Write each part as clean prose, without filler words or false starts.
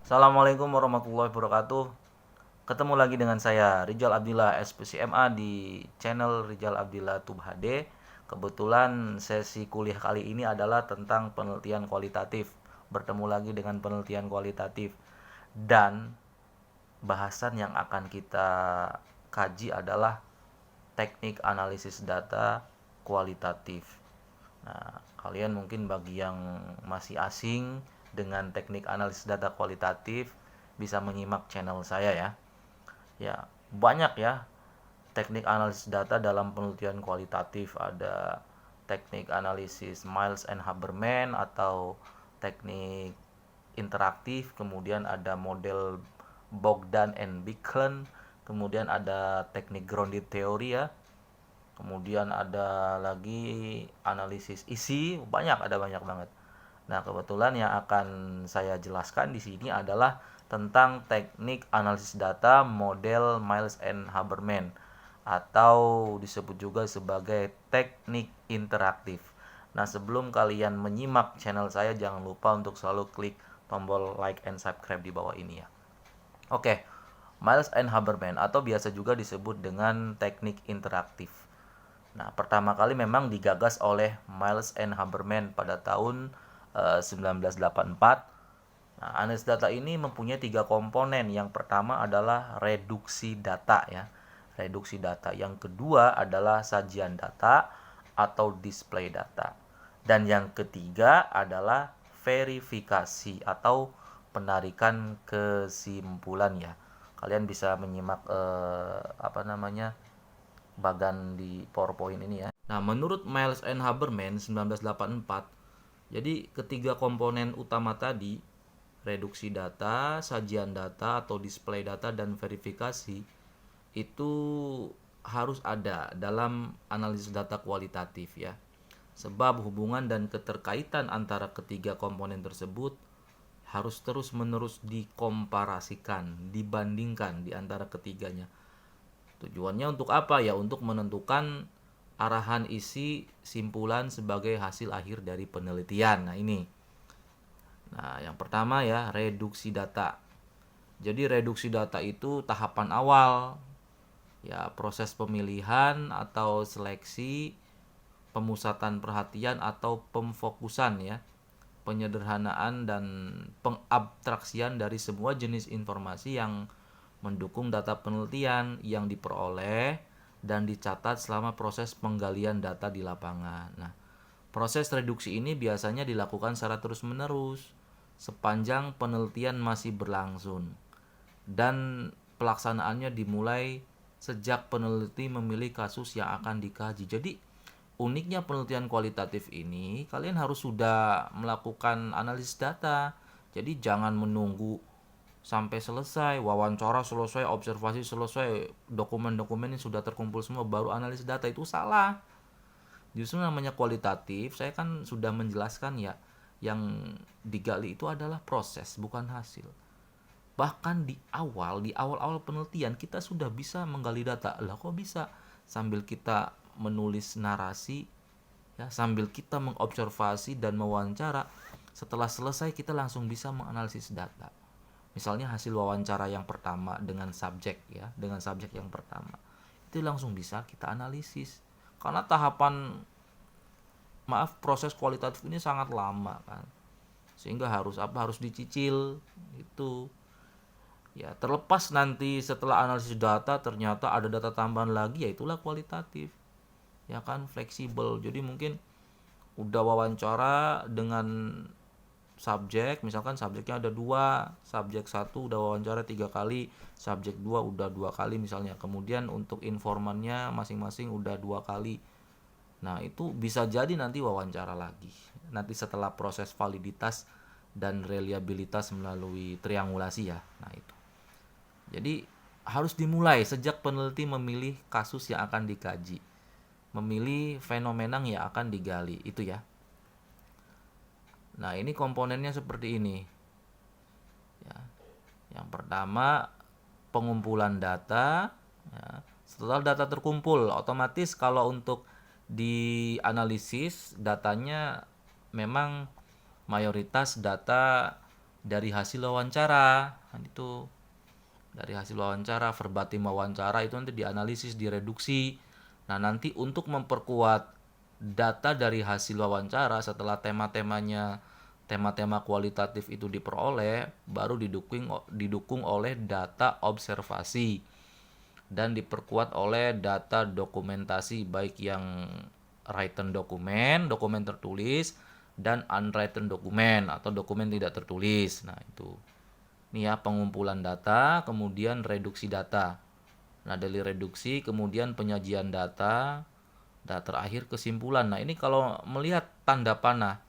Assalamualaikum warahmatullahi wabarakatuh. Ketemu lagi dengan saya Rizal Abdillah SPCMA di channel Rizal Abdillah Tub HD. Kebetulan sesi kuliah kali ini adalah tentang penelitian kualitatif. Bertemu lagi dengan penelitian kualitatif dan bahasan yang akan kita kaji adalah teknik analisis data kualitatif. Nah, kalian mungkin bagi yang masih asing dengan teknik analisis data kualitatif bisa menyimak channel saya ya. Ya, banyak ya teknik analisis data dalam penelitian kualitatif. Ada teknik analisis Miles and Haberman atau teknik interaktif, kemudian ada model Bogdan and Bicklin, kemudian ada teknik grounded theory ya, kemudian ada lagi analisis isi, ada banyak banget. Nah, kebetulan yang akan saya jelaskan di sini adalah tentang teknik analisis data model Miles and Haberman atau disebut juga sebagai teknik interaktif. Nah, sebelum kalian menyimak channel saya, jangan lupa untuk selalu klik tombol like and subscribe di bawah ini ya. Oke, Miles and Haberman atau biasa juga disebut dengan teknik interaktif. Nah, pertama kali memang digagas oleh Miles and Haberman pada tahun 1984. Nah, analisis data ini mempunyai tiga komponen. Yang pertama adalah reduksi data ya. Reduksi data. Yang kedua adalah sajian data atau display data. Dan yang ketiga adalah verifikasi atau penarikan kesimpulan ya. Kalian bisa menyimak bagan di PowerPoint ini ya. Nah, menurut Miles and Haberman 1984, jadi ketiga komponen utama tadi, reduksi data, sajian data atau display data dan verifikasi itu harus ada dalam analisis data kualitatif ya. Sebab hubungan dan keterkaitan antara ketiga komponen tersebut harus terus-menerus dikomparasikan, dibandingkan di antara ketiganya. Tujuannya untuk apa ya? Untuk menentukan arahan isi simpulan sebagai hasil akhir dari penelitian. Nah, ini. Nah, yang pertama ya, reduksi data. Jadi reduksi data itu tahapan awal ya, proses pemilihan atau seleksi, pemusatan perhatian atau pemfokusan ya, penyederhanaan dan pengabstraksian dari semua jenis informasi yang mendukung data penelitian yang diperoleh dan dicatat selama proses penggalian data di lapangan. Nah, proses reduksi ini biasanya dilakukan secara terus-menerus sepanjang penelitian masih berlangsung dan pelaksanaannya dimulai sejak peneliti memilih kasus yang akan dikaji. Jadi, uniknya penelitian kualitatif ini, kalian harus sudah melakukan analisis data. Jadi, jangan menunggu sampai selesai, wawancara selesai, observasi selesai, dokumen-dokumen ini sudah terkumpul semua baru analisis data. Itu salah. Justru namanya kualitatif, saya kan sudah menjelaskan ya, yang digali itu adalah proses bukan hasil. Bahkan di awal-awal penelitian kita sudah bisa menggali data. Lah kok bisa? Sambil kita menulis narasi ya, sambil kita mengobservasi dan mewawancara, setelah selesai kita langsung bisa menganalisis data. Misalnya hasil wawancara yang pertama dengan subjek ya, dengan subjek yang pertama. Itu langsung bisa kita analisis. Karena proses kualitatif ini sangat lama kan. Sehingga harus dicicil itu. Ya, terlepas nanti setelah analisis data ternyata ada data tambahan lagi, ya itulah kualitatif. Ya kan, fleksibel. Jadi mungkin udah wawancara dengan subjek, misalkan subjeknya ada 2, subjek 1 udah wawancara 3 kali, subjek 2 udah 2 kali misalnya, kemudian untuk informannya masing-masing udah 2 kali. Nah, itu bisa jadi nanti wawancara lagi nanti setelah proses validitas dan reliabilitas melalui triangulasi ya. Nah, itu jadi harus dimulai sejak peneliti memilih kasus yang akan dikaji, memilih fenomena yang akan digali, itu ya. Nah, ini komponennya seperti ini. Ya. Yang pertama, pengumpulan data. Ya. Setelah data terkumpul, otomatis kalau untuk dianalisis datanya memang mayoritas data dari hasil wawancara. Kan itu dari hasil wawancara, verbatim wawancara itu nanti dianalisis, direduksi. Nah, nanti untuk memperkuat data dari hasil wawancara setelah tema-tema kualitatif itu diperoleh, baru didukung oleh data observasi dan diperkuat oleh data dokumentasi, baik yang written dokumen tertulis, dan unwritten dokumen atau dokumen tidak tertulis. Nah, itu. Ini ya, pengumpulan data, kemudian reduksi data. Nah, dari reduksi kemudian penyajian data, dan terakhir kesimpulan. Nah, ini kalau melihat tanda panah,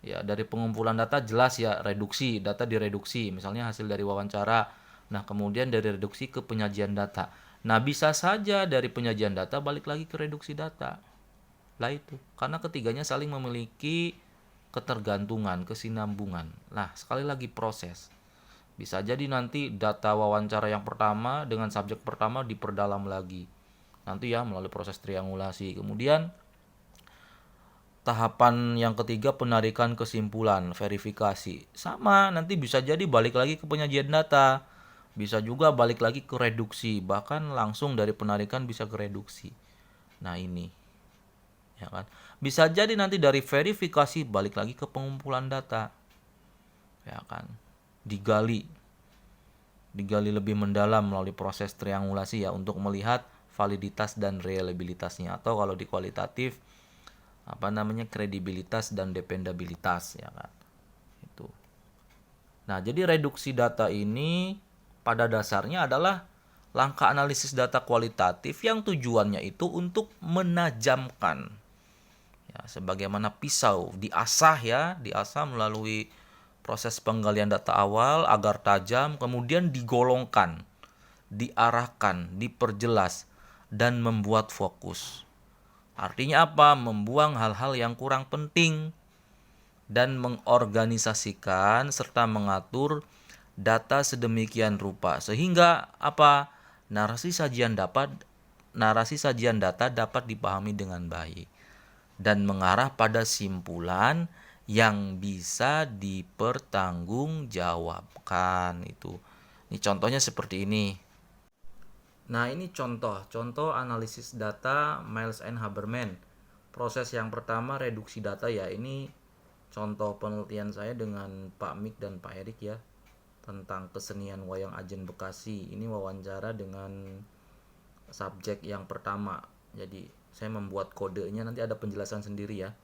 ya dari pengumpulan data jelas ya, reduksi, data direduksi, misalnya hasil dari wawancara. Nah, kemudian dari reduksi ke penyajian data. Nah, bisa saja dari penyajian data balik lagi ke reduksi data. Lah itu, karena ketiganya saling memiliki ketergantungan, kesinambungan. Nah, sekali lagi proses. Bisa jadi nanti data wawancara yang pertama dengan subjek pertama diperdalam lagi. Nanti ya melalui proses triangulasi. Kemudian tahapan yang ketiga penarikan kesimpulan, verifikasi. Sama, nanti bisa jadi balik lagi ke penyajian data. Bisa juga balik lagi ke reduksi, bahkan langsung dari penarikan bisa ke reduksi. Nah, ini. Ya kan? Bisa jadi nanti dari verifikasi balik lagi ke pengumpulan data. Ya kan? Digali lebih mendalam melalui proses triangulasi ya untuk melihat validitas dan reliabilitasnya, atau kalau di kualitatif kredibilitas dan dependabilitas, ya kan. Itu. Nah, jadi reduksi data ini pada dasarnya adalah langkah analisis data kualitatif yang tujuannya itu untuk menajamkan, ya, sebagaimana pisau diasah melalui proses penggalian data awal agar tajam, kemudian digolongkan, diarahkan, diperjelas, dan membuat fokus. Artinya apa? Membuang hal-hal yang kurang penting dan mengorganisasikan serta mengatur data sedemikian rupa sehingga apa? Narasi sajian data dapat dipahami dengan baik dan mengarah pada simpulan yang bisa dipertanggungjawabkan. Ini contohnya seperti ini. Nah, ini contoh analisis data Miles and Haberman. Proses yang pertama reduksi data ya. Ini contoh penelitian saya dengan Pak Mik dan Pak Erik ya, tentang kesenian wayang ajen Bekasi. Ini wawancara dengan subjek yang pertama. Jadi saya membuat kodenya, nanti ada penjelasan sendiri ya.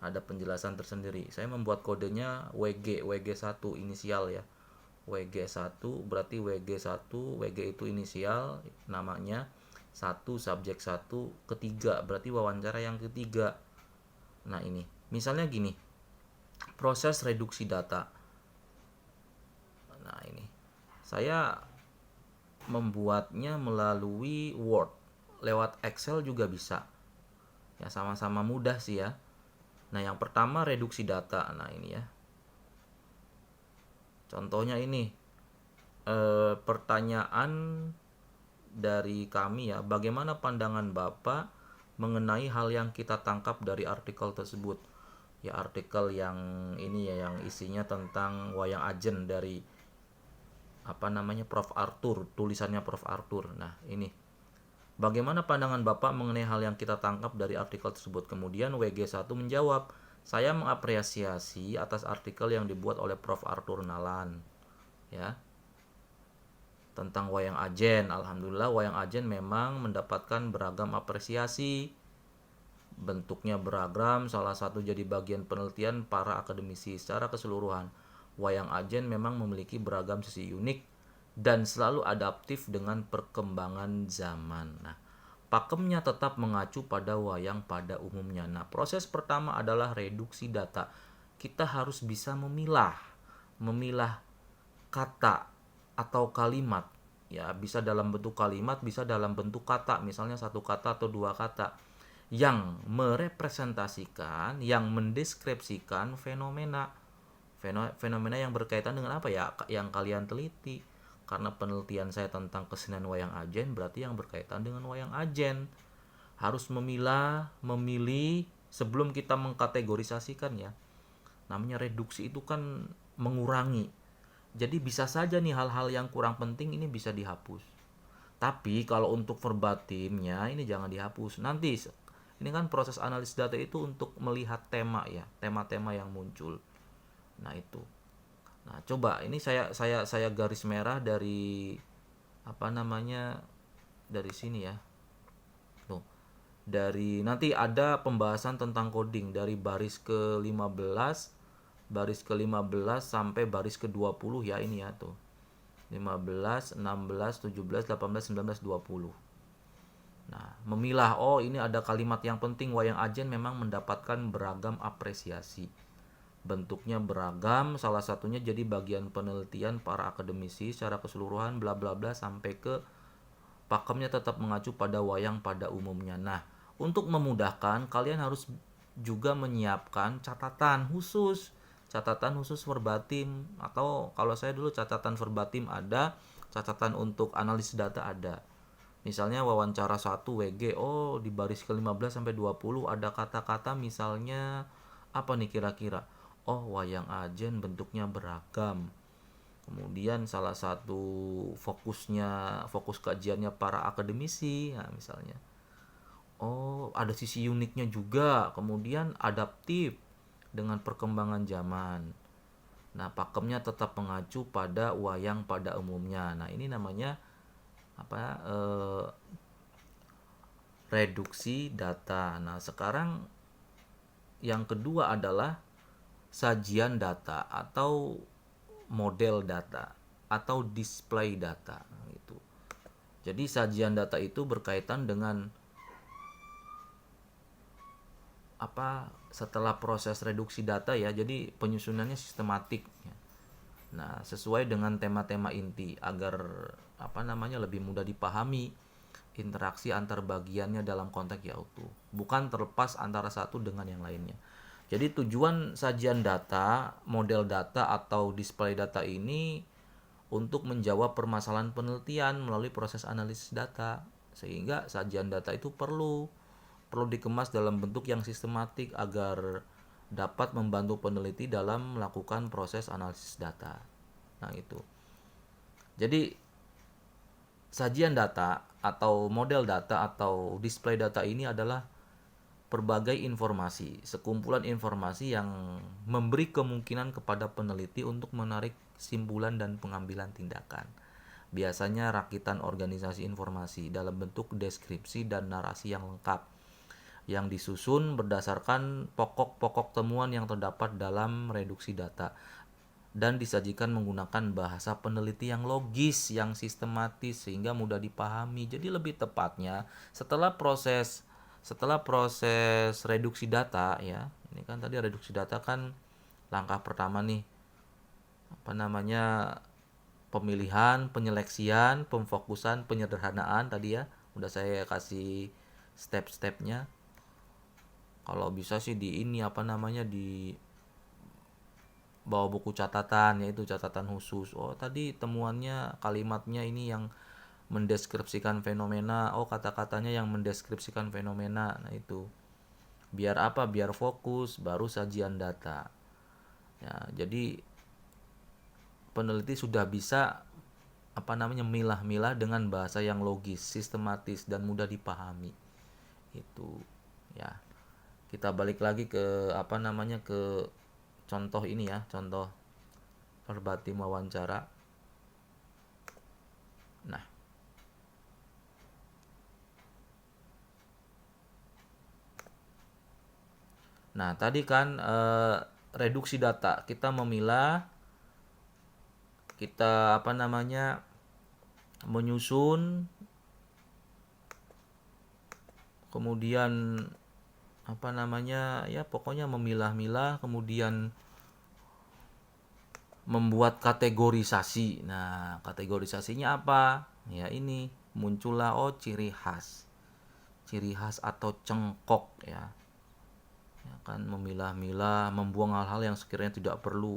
Ada penjelasan tersendiri. Saya membuat kodenya WG1 inisial ya. WG1 berarti WG1, WG itu inisial namanya, 1 subjek 1, ketiga berarti wawancara yang ketiga. Nah, ini misalnya gini, proses reduksi data. Nah, ini saya membuatnya melalui Word, lewat Excel juga bisa ya, sama-sama mudah sih ya. Nah, yang pertama reduksi data. Nah, ini ya contohnya, ini pertanyaan dari kami ya, bagaimana pandangan Bapak mengenai hal yang kita tangkap dari artikel tersebut. Ya, artikel yang ini ya, yang isinya tentang wayang ajen dari Prof Arthur, tulisannya Prof Arthur. Nah, ini bagaimana pandangan Bapak mengenai hal yang kita tangkap dari artikel tersebut. Kemudian WG1 menjawab, saya mengapresiasi atas artikel yang dibuat oleh Prof Arthur Nalan ya, tentang wayang ajen. Alhamdulillah wayang ajen memang mendapatkan beragam apresiasi. Bentuknya beragam, salah satu jadi bagian penelitian para akademisi. Secara keseluruhan, wayang ajen memang memiliki beragam sisi unik dan selalu adaptif dengan perkembangan zaman. Nah, pakemnya tetap mengacu pada wayang pada umumnya. Nah, proses pertama adalah reduksi data. Kita harus bisa memilah kata atau kalimat. Ya, bisa dalam bentuk kalimat, bisa dalam bentuk kata, misalnya satu kata atau dua kata, yang merepresentasikan, yang mendeskripsikan fenomena yang berkaitan dengan apa ya, yang kalian teliti. Karena penelitian saya tentang kesenian wayang ajen, berarti yang berkaitan dengan wayang ajen. Harus memilih sebelum kita mengkategorisasikan ya. Namanya reduksi itu kan mengurangi. Jadi bisa saja nih hal-hal yang kurang penting ini bisa dihapus. Tapi kalau untuk verbatimnya ini jangan dihapus. Nanti ini kan proses analisis data itu untuk melihat tema ya, tema-tema yang muncul. Nah, itu. Nah, coba ini saya garis merah dari apa namanya, dari sini ya. Tuh. Dari nanti ada pembahasan tentang coding dari baris ke-15, baris ke-15 sampai baris ke-20 ya, ini ya tuh. 15, 16, 17, 18, 19, 20. Nah, memilah, oh ini ada kalimat yang penting, wayang ajen memang mendapatkan beragam apresiasi. Bentuknya beragam, salah satunya jadi bagian penelitian para akademisi secara keseluruhan bla bla bla sampai ke pakemnya tetap mengacu pada wayang pada umumnya. Nah, untuk memudahkan kalian harus juga menyiapkan catatan khusus verbatim, atau kalau saya dulu catatan verbatim ada, catatan untuk analisis data ada. Misalnya wawancara 1 WG, oh di baris ke-15 sampai 20 ada kata-kata misalnya apa nih kira-kira? Oh, wayang ajen bentuknya beragam. Kemudian salah satu fokus kajiannya para akademisi, nah, misalnya. Oh, ada sisi uniknya juga. Kemudian adaptif dengan perkembangan zaman. Nah, pakemnya tetap mengacu pada wayang pada umumnya. Nah, ini namanya apa? Reduksi data. Nah, sekarang yang kedua adalah sajian data atau model data atau display data gitu. Jadi sajian data itu berkaitan dengan apa, setelah proses reduksi data ya. Jadi penyusunannya sistematik ya. Nah, sesuai dengan tema-tema inti agar apa namanya lebih mudah dipahami interaksi antar bagiannya dalam konteks yang utuh, bukan terlepas antara satu dengan yang lainnya. Jadi tujuan sajian data, model data atau display data ini untuk menjawab permasalahan penelitian melalui proses analisis data, sehingga sajian data itu perlu dikemas dalam bentuk yang sistematik agar dapat membantu peneliti dalam melakukan proses analisis data. Nah, itu. Jadi sajian data atau model data atau display data ini adalah berbagai informasi, sekumpulan informasi yang memberi kemungkinan kepada peneliti untuk menarik kesimpulan dan pengambilan tindakan. Biasanya rakitan organisasi informasi dalam bentuk deskripsi dan narasi yang lengkap, yang disusun berdasarkan pokok-pokok temuan yang terdapat dalam reduksi data dan disajikan menggunakan bahasa peneliti yang logis, yang sistematis sehingga mudah dipahami. Jadi lebih tepatnya setelah proses reduksi data ya. Ini kan tadi reduksi data kan langkah pertama nih. Apa namanya? Pemilihan, penyeleksian, pemfokusan, penyederhanaan tadi ya. Udah saya kasih step-stepnya. Kalau bisa sih di ini apa namanya, di bawa buku catatan, yaitu catatan khusus. Oh, tadi temuannya kalimatnya ini yang mendeskripsikan fenomena. Oh, kata-katanya yang mendeskripsikan fenomena. Nah, itu. Biar apa? Biar fokus, baru sajian data. Ya, jadi peneliti sudah bisa apa namanya milah-milah dengan bahasa yang logis, sistematis dan mudah dipahami. Itu ya. Kita balik lagi ke apa namanya, ke contoh ini ya, contoh verbatim wawancara. Nah, tadi kan reduksi data, kita memilah, kita apa namanya menyusun, kemudian apa namanya ya pokoknya memilah-milah, kemudian membuat kategorisasi. Nah, kategorisasinya apa? Ya ini muncullah ciri khas atau cengkok ya. Ya kan, memilah-milah, membuang hal-hal yang sekiranya tidak perlu.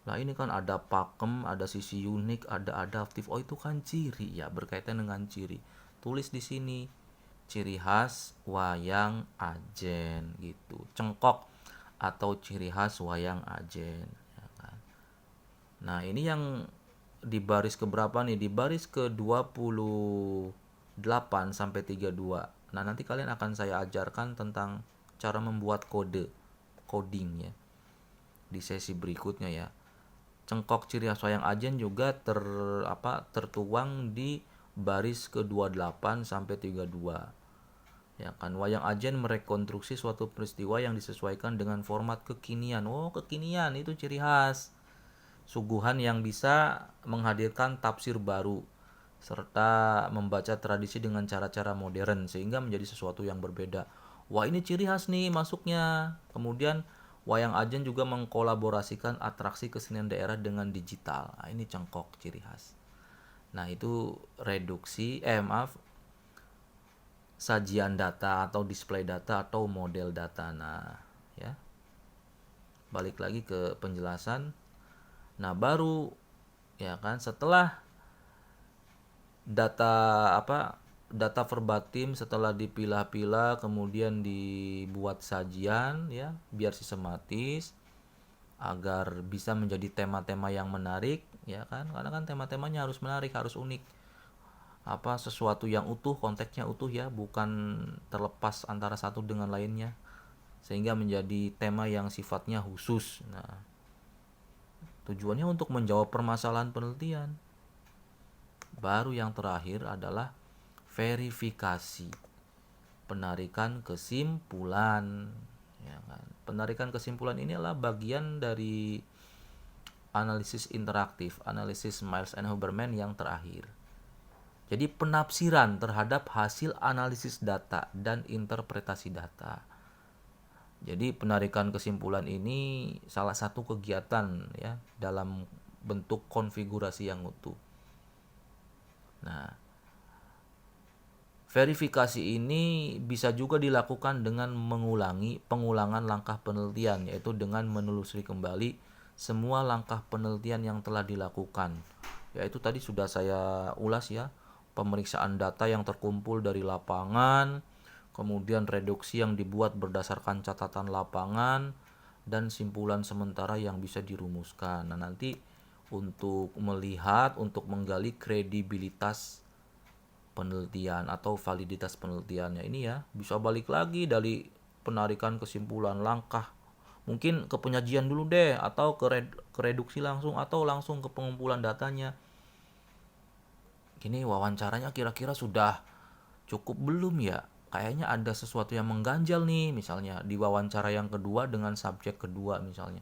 Nah, ini kan ada pakem, ada sisi unik, ada adaptif. Oh, itu kan ciri ya, berkaitan dengan ciri. Tulis di sini ciri khas wayang ajen gitu. Cengkok atau ciri khas wayang ajen ya kan. Nah, ini yang di baris keberapa nih? Di baris ke 28 sampai 32. Nah, nanti kalian akan saya ajarkan tentang cara membuat coding ya di sesi berikutnya ya. Cengkok ciri khas wayang ajen juga tertuang di baris ke 28 sampai 32. Ya kan, wayang ajen merekonstruksi suatu peristiwa yang disesuaikan dengan format kekinian. Oh, kekinian itu ciri khas. Suguhan yang bisa menghadirkan tafsir baru serta membaca tradisi dengan cara-cara modern sehingga menjadi sesuatu yang berbeda. Wah, ini ciri khas nih masuknya. Kemudian wayang ajen juga mengkolaborasikan atraksi kesenian daerah dengan digital. Nah, ini cengkok ciri khas. Nah, itu sajian data atau display data atau model data. Nah, ya. Balik lagi ke penjelasan. Nah, baru ya kan setelah data verbatim setelah dipilah-pilah kemudian dibuat sajian ya biar sistematis agar bisa menjadi tema-tema yang menarik ya kan, karena kan tema-temanya harus menarik, harus unik, sesuatu yang utuh, konteksnya utuh ya, bukan terlepas antara satu dengan lainnya sehingga menjadi tema yang sifatnya khusus. Nah, tujuannya untuk menjawab permasalahan penelitian. Baru yang terakhir adalah verifikasi, penarikan kesimpulan ya kan. Penarikan kesimpulan ini adalah bagian dari analisis interaktif, analisis Miles and Huberman yang terakhir. Jadi penafsiran terhadap hasil analisis data dan interpretasi data. Jadi penarikan kesimpulan ini salah satu kegiatan ya dalam bentuk konfigurasi yang utuh. Nah, verifikasi ini bisa juga dilakukan dengan mengulangi pengulangan langkah penelitian, yaitu dengan menelusuri kembali semua langkah penelitian yang telah dilakukan. Yaitu tadi sudah saya ulas ya, pemeriksaan data yang terkumpul dari lapangan, kemudian reduksi yang dibuat berdasarkan catatan lapangan, dan simpulan sementara yang bisa dirumuskan. Nah, nanti untuk menggali kredibilitas penelitian atau validitas penelitiannya ini ya, bisa balik lagi dari penarikan kesimpulan langkah, mungkin ke penyajian dulu deh, atau ke reduksi langsung, atau langsung ke pengumpulan datanya. Gini, wawancaranya kira-kira sudah cukup belum ya? Kayaknya ada sesuatu yang mengganjal nih, misalnya di wawancara yang kedua dengan subjek kedua misalnya.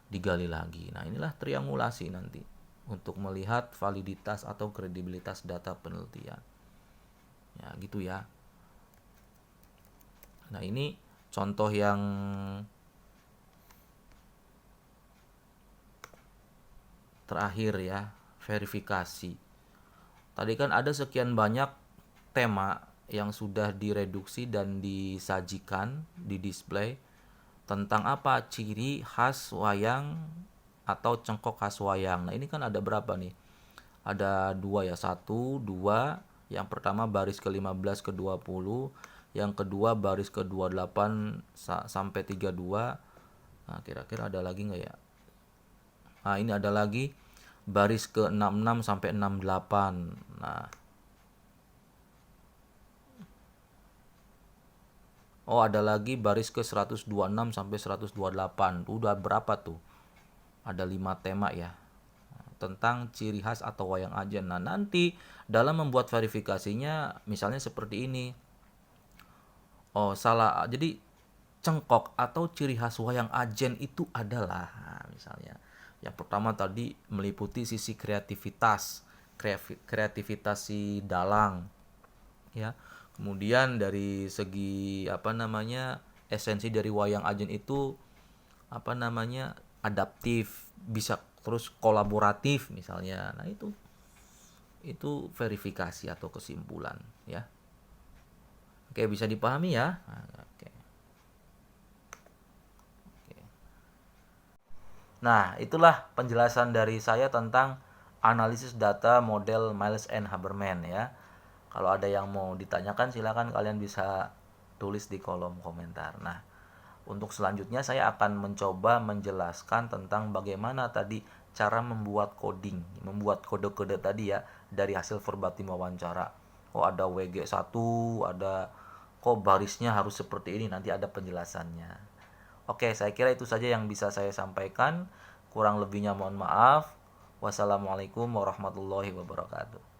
Digali lagi. Nah, inilah triangulasi nanti untuk melihat validitas atau kredibilitas data penelitian. Ya, gitu ya. Nah, ini contoh yang terakhir ya, verifikasi. Tadi kan ada sekian banyak tema yang sudah direduksi dan disajikan di display tentang apa ciri khas wayang atau cengkok khas wayang. Nah, ini kan ada berapa nih? Ada 2 ya, 1, 2. Yang pertama baris ke-15 ke 20, yang kedua baris ke 28 sampai 32. Nah, kira-kira ada lagi nggak ya? Nah, ini ada lagi baris ke 66 sampai 68. Nah, oh, ada lagi baris ke 126 sampai 128. Udah berapa tuh? Ada 5 tema ya tentang ciri khas atau wayang ajen. Nah, nanti dalam membuat verifikasinya misalnya seperti ini. Oh, salah. Jadi cengkok atau ciri khas wayang ajen itu adalah misalnya yang pertama tadi meliputi sisi kreativitas si dalang ya. Kemudian dari segi esensi dari wayang ajen itu adaptif, bisa terus kolaboratif misalnya. Nah, itu verifikasi atau kesimpulan ya. Oke, bisa dipahami ya. Oke. Nah, itulah penjelasan dari saya tentang analisis data model Miles and Huberman ya. Kalau ada yang mau ditanyakan silakan kalian bisa tulis di kolom komentar. Nah, untuk selanjutnya saya akan mencoba menjelaskan tentang bagaimana tadi cara membuat coding, membuat kode-kode tadi ya dari hasil verbatim wawancara. Oh, ada WG1, ada kok barisnya harus seperti ini, nanti ada penjelasannya. Oke, saya kira itu saja yang bisa saya sampaikan. Kurang lebihnya mohon maaf. Wassalamualaikum warahmatullahi wabarakatuh.